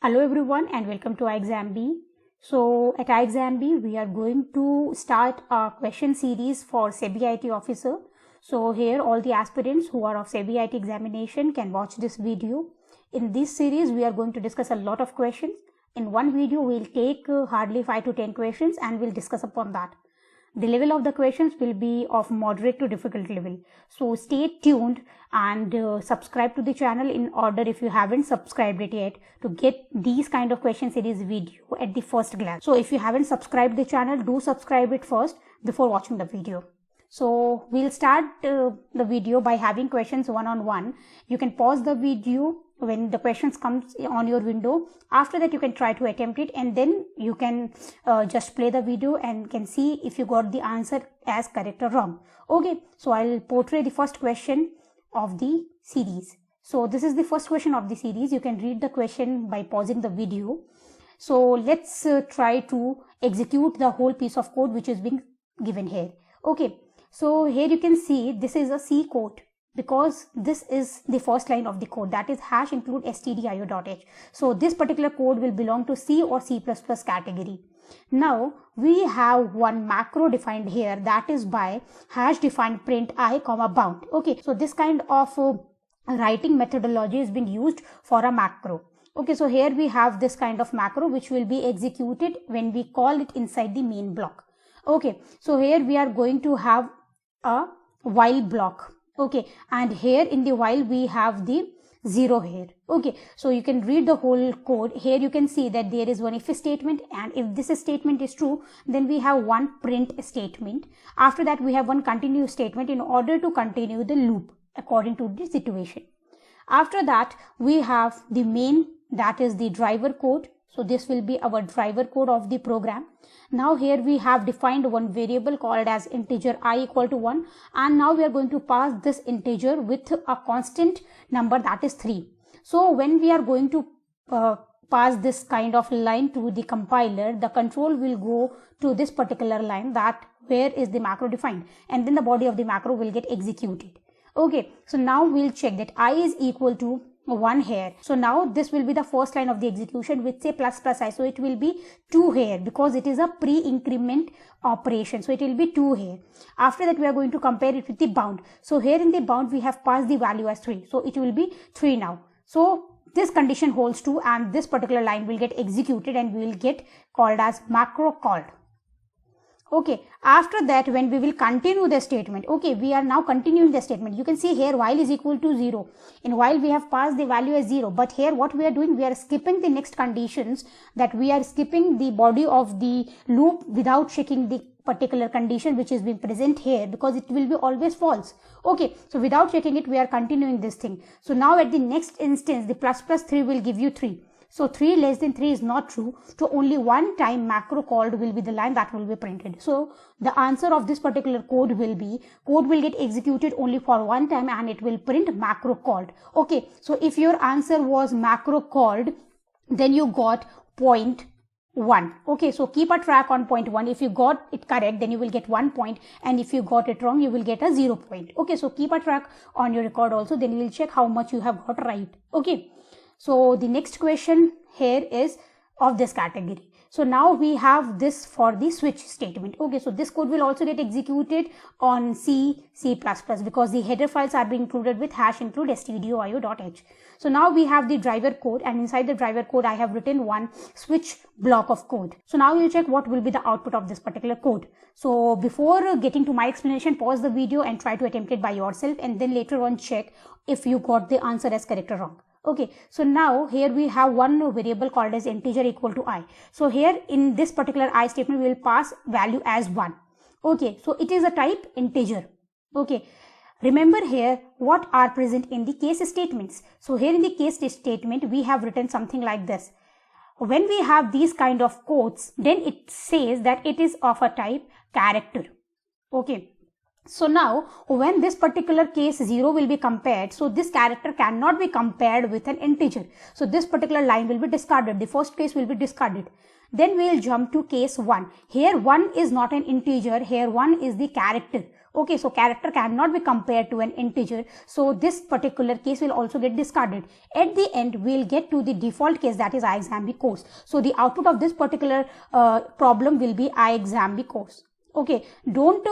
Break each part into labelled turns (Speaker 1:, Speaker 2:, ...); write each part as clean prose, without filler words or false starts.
Speaker 1: Hello everyone and welcome to iExamB. So at iExamB we are going to start a question series for SEBI IT officer. So here all the aspirants who are of SEBI IT examination can watch this video. In this series we are going to discuss a lot of questions. In one video we'll take hardly 5 to 10 questions and we'll discuss upon that. The level of the questions will be of moderate to difficult level. So stay tuned and subscribe to the channel in order, if you haven't subscribed it yet, to get these kind of question series video at the first glance. So if you haven't subscribed the channel, do subscribe it first before watching the video. So we'll start the video by having questions one on one. You can pause the video when the questions comes on your window. After that you can try to attempt it and then you can just play the video and can see if you got the answer as correct or wrong. Okay, so I'll portray the first question of the series. So this is the first question of the series. You can read the question by pausing the video. So let's try to execute the whole piece of code which is being given here. Okay, so here you can see this is a C code, because this is the first line of the code, that is hash include stdio.h. So this particular code will belong to C or C++ category. Now we have one macro defined here, that is by hash define print I comma bound. Okay, so this kind of writing methodology is being used for a macro. Okay, so here we have this kind of macro which will be executed when we call it inside the main block. Okay, so here we are going to have a while block. Okay, and here in the while we have the 0 here. Okay, so you can read the whole code. Here you can see that there is one if statement, and if this statement is true, then we have one print statement. After that we have one continue statement in order to continue the loop according to the situation. After that we have the main, that is the driver code. So this will be our driver code of the program. Now here we have defined one variable called as integer I equal to 1, and now we are going to pass this integer with a constant number, that is 3. So when we are going to pass this kind of line to the compiler, the control will go to this particular line, that where is the macro defined, and then the body of the macro will get executed. Okay, so now we'll check that I is equal to 1 here. So now this will be the first line of the execution with say plus I. So it will be 2 here because it is a pre-increment operation. So it will be 2 here. After that we are going to compare it with the bound. So here in the bound we have passed the value as 3. So it will be 3 now. So this condition holds true and this particular line will get executed and we will get called as macro called. Okay, after that when we will continue the statement, okay, we are now continuing the statement. You can see here while is equal to 0. In while we have passed the value as 0, but here what we are doing, we are skipping the next conditions, that we are skipping the body of the loop without checking the particular condition which is being present here, because it will be always false. Okay, so without checking it we are continuing this thing. So now at the next instance the plus 3 will give you 3. So 3 less than 3 is not true. So only one time macro called will be the line that will be printed. So the answer of this particular code will be, code will get executed only for one time and it will print macro called. Okay, so if your answer was macro called, then you got 0.1. Okay, so keep a track on 0.1. If you got it correct, then you will get 1 point, and if you got it wrong, you will get a 0 point. Okay, so keep a track on your record also, then you will check how much you have got right. Okay. So the next question here is of this category. So now we have this for the switch statement. Okay, so this code will also get executed on C++ because the header files are being included with hash include stdio.io.h. So now we have the driver code, and inside the driver code I have written one switch block of code. So now you check what will be the output of this particular code. So before getting to my explanation, pause the video and try to attempt it by yourself, and then later on check if you got the answer as correct or wrong. Okay, so now here we have one variable called as integer equal to I. So here in this particular I statement we will pass value as 1. Okay, so it is a type integer. Okay, remember here what are present in the case statements. So here in the case statement we have written something like this. When we have these kind of quotes, then it says that it is of a type character. Okay. So now when this particular case 0 will be compared, so this character cannot be compared with an integer. So this particular line will be discarded. The first case will be discarded. Then we will jump to case 1. Here 1 is not an integer. Here 1 is the character. Okay, so character cannot be compared to an integer, so this particular case will also get discarded. At the end, we'll get to the default case, that is iXAMB course. So the output of this particular problem will be iXAMB course. Okay, don't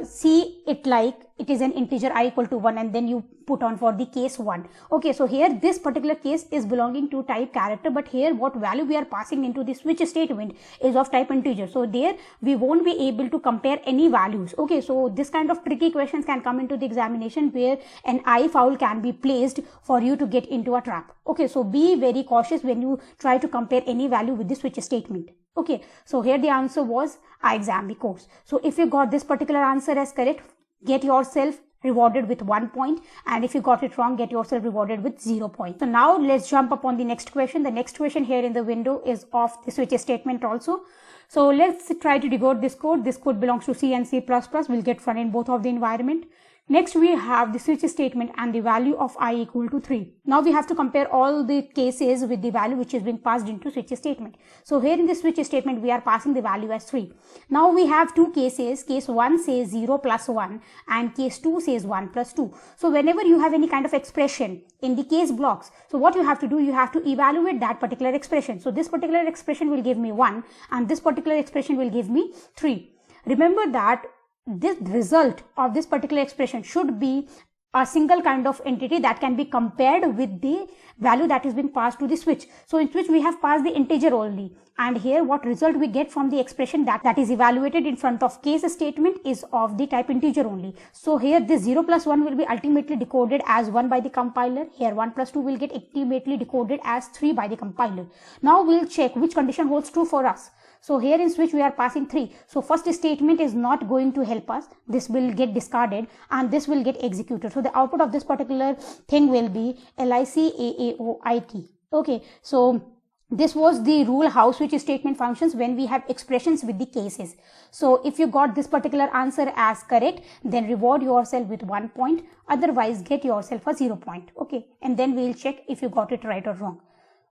Speaker 1: see it like it is an integer I equal to 1 and then you put on for the case 1. Okay, so here this particular case is belonging to type character, but here what value we are passing into the switch statement is of type integer. So there we won't be able to compare any values. Okay, so this kind of tricky questions can come into the examination where an I foul can be placed for you to get into a trap. Okay, so be very cautious when you try to compare any value with the switch statement. Okay, so here the answer was iXAMB course. So if you got this particular answer as correct, get yourself rewarded with 1 point, and if you got it wrong, get yourself rewarded with 0 points. So now let's jump upon the next question. The next question here in the window is of the switch statement also. So let's try to decode this code. This code belongs to C and C++. We'll get fun in both of the environment. Next, we have the switch statement and the value of I equal to 3. Now we have to compare all the cases with the value which is being passed into switch statement. So here in the switch statement, we are passing the value as 3. Now we have two cases. Case 1 says 0 plus 1 and case 2 says 1 plus 2. So whenever you have any kind of expression in the case blocks, so what you have to do, you have to evaluate that particular expression. So this particular expression will give me 1 and this particular expression will give me 3. Remember that this result of this particular expression should be a single kind of entity that can be compared with the value that is being passed to the switch. So in switch we have passed the integer only, and here what result we get from the expression that is evaluated in front of case statement is of the type integer only. So here this 0 plus 1 will be ultimately decoded as 1 by the compiler. Here 1 plus 2 will get ultimately decoded as 3 by the compiler. Now we'll check which condition holds true for us. So here in switch we are passing 3. So first statement is not going to help us. This will get discarded and this will get executed. So the output of this particular thing will be LICAAOIT. Okay, so this was the rule how switch statement functions when we have expressions with the cases. So if you got this particular answer as correct, then reward yourself with 1 point. Otherwise get yourself a 0 point. Okay, and then we'll check if you got it right or wrong.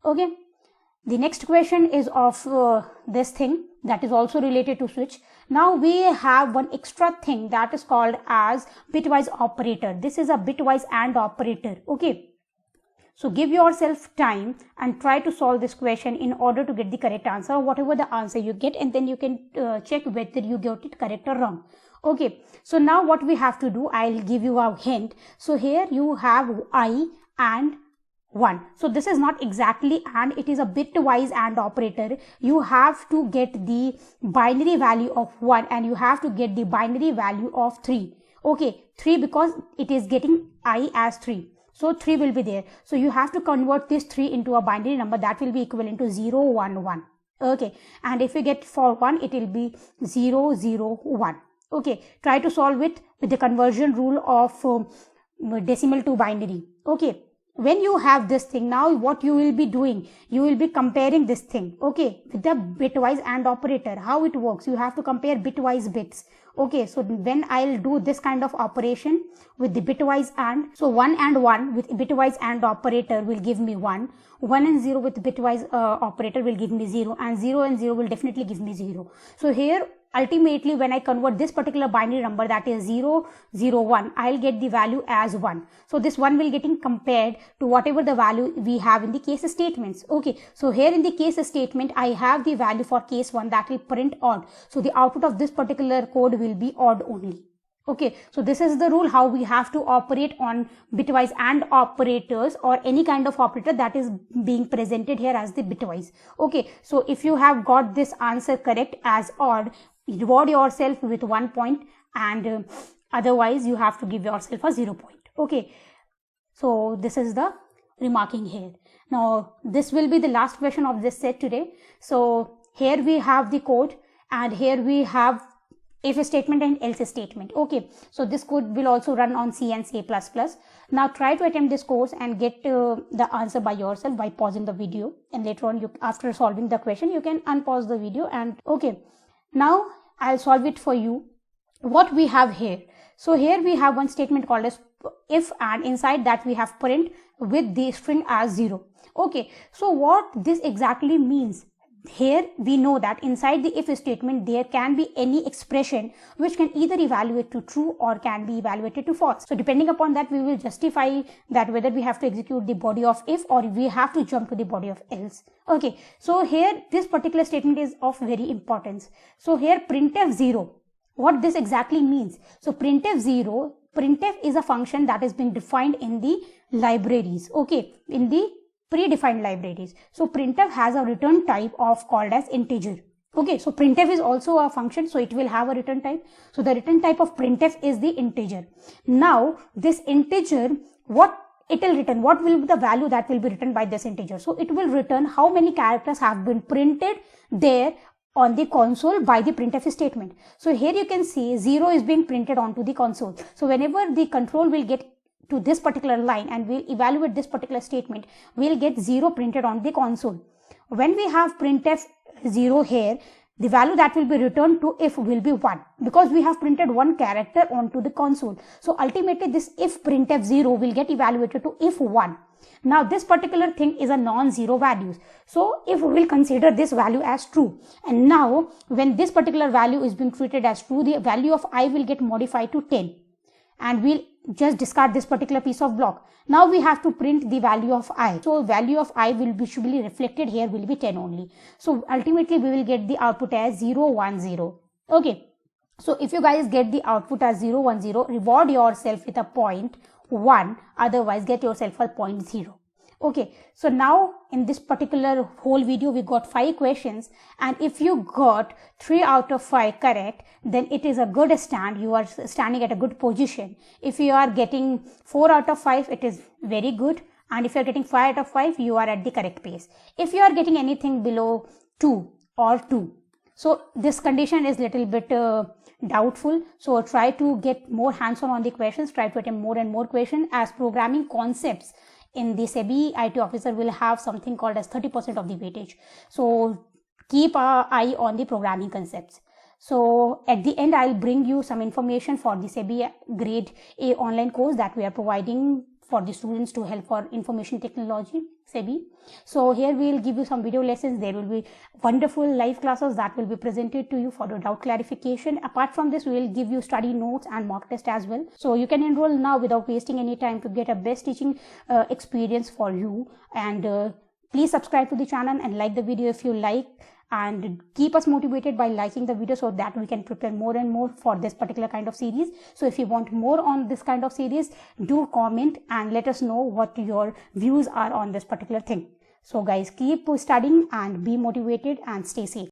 Speaker 1: Okay. The next question is of this thing that is also related to switch. Now we have one extra thing that is called as bitwise operator. This is a bitwise AND operator. Okay. So give yourself time and try to solve this question in order to get the correct answer, whatever the answer you get, and then you can check whether you got it correct or wrong. Okay. So now what we have to do, I'll give you a hint. So here you have I and 1. So this is not exactly AND, it is a bitwise AND operator. You have to get the binary value of 1 and you have to get the binary value of 3. Okay, 3 because it is getting I as 3. So 3 will be there. So you have to convert this 3 into a binary number that will be equivalent to 0, 1, 1. Okay, and if you get for 1, it will be 0, 0, 1. Okay, try to solve it with the conversion rule of decimal to binary. Okay. When you have this thing, now what you will be doing, you will be comparing this thing, okay, with the bitwise AND operator. How it works, you have to compare bitwise bits. Okay, so when I'll do this kind of operation with the bitwise AND, so 1 and 1 with bitwise AND operator will give me 1, 1 and 0 with bitwise operator will give me 0, and 0 and 0 will definitely give me 0. So here ultimately when I convert this particular binary number, that is 0, 0, 1, I'll get the value as 1. So this 1 will getting compared to whatever the value we have in the case statements. Okay, so here in the case statement, I have the value for case 1 that will print odd. So the output of this particular code will be odd only. Okay, so this is the rule how we have to operate on bitwise AND operators or any kind of operator that is being presented here as the bitwise. Okay, so if you have got this answer correct as odd, reward yourself with 1 point, and otherwise you have to give yourself a 0 point. Okay, so this is the remarking here. Now this will be the last question of this set today. So here we have the code and here we have if statement and else statement. Okay, so this code will also run on C and C++. Now try to attempt this course and get the answer by yourself by pausing the video, and later on after solving the question you can unpause the video. And okay, now I'll solve it for you. What we have here, so here we have one statement called as if, and inside that we have print with the string as 0. Okay, so what this exactly means, here we know that inside the if statement there can be any expression which can either evaluate to true or can be evaluated to false. So depending upon that, we will justify that whether we have to execute the body of if or we have to jump to the body of else. Okay, so here this particular statement is of very importance. So here printf 0, what this exactly means. So printf 0, printf is a function that is being defined in the libraries, okay, in the predefined libraries. So printf has a return type of called as integer. Okay, so printf is also a function, so it will have a return type. So the return type of printf is the integer. Now this integer, what it will return, what will be the value that will be written by this integer? So it will return how many characters have been printed there on the console by the printf statement. So here you can see 0 is being printed onto the console. So whenever the control will get to this particular line and we'll evaluate this particular statement, we'll get 0 printed on the console. When we have printf 0 here, the value that will be returned to if will be 1, because we have printed one character onto the console. So ultimately this if printf 0 will get evaluated to if 1. Now this particular thing is a non-zero values. So if we will consider this value as true, and now when this particular value is being treated as true, the value of I will get modified to 10. And we'll just discard this particular piece of block. Now we have to print the value of I. So value of I will be should be reflected here will be 10 only. So ultimately we will get the output as 0, 1, 0. Okay. So if you guys get the output as 0, 1, 0, reward yourself with a 0.1. Otherwise get yourself a 0.0. Okay, so now in this particular whole video we got 5 questions, and if you got 3 out of 5 correct, then it is a good stand. You are standing at a good position. If you are getting 4 out of 5, it is very good, and if you are getting 5 out of 5, you are at the correct pace. If you are getting anything below 2 or 2, so this condition is little bit doubtful. So try to get more hands-on on the questions, try to attempt more and more questions, as programming concepts in the SEBI IT officer will have something called as 30% of the weightage. So keep an eye on the programming concepts. So at the end, I'll bring you some information for the SEBI grade A online course that we are providing for the students to help for information technology, SEBI. So here we will give you some video lessons. There will be wonderful live classes that will be presented to you for the doubt clarification. Apart from this, we will give you study notes and mock test as well. So you can enroll now without wasting any time to get a best teaching experience for you. And please subscribe to the channel and like the video if you like, and keep us motivated by liking the video so that we can prepare more and more for this particular kind of series. So if you want more on this kind of series, do comment and let us know what your views are on this particular thing. So guys, keep studying and be motivated and stay safe.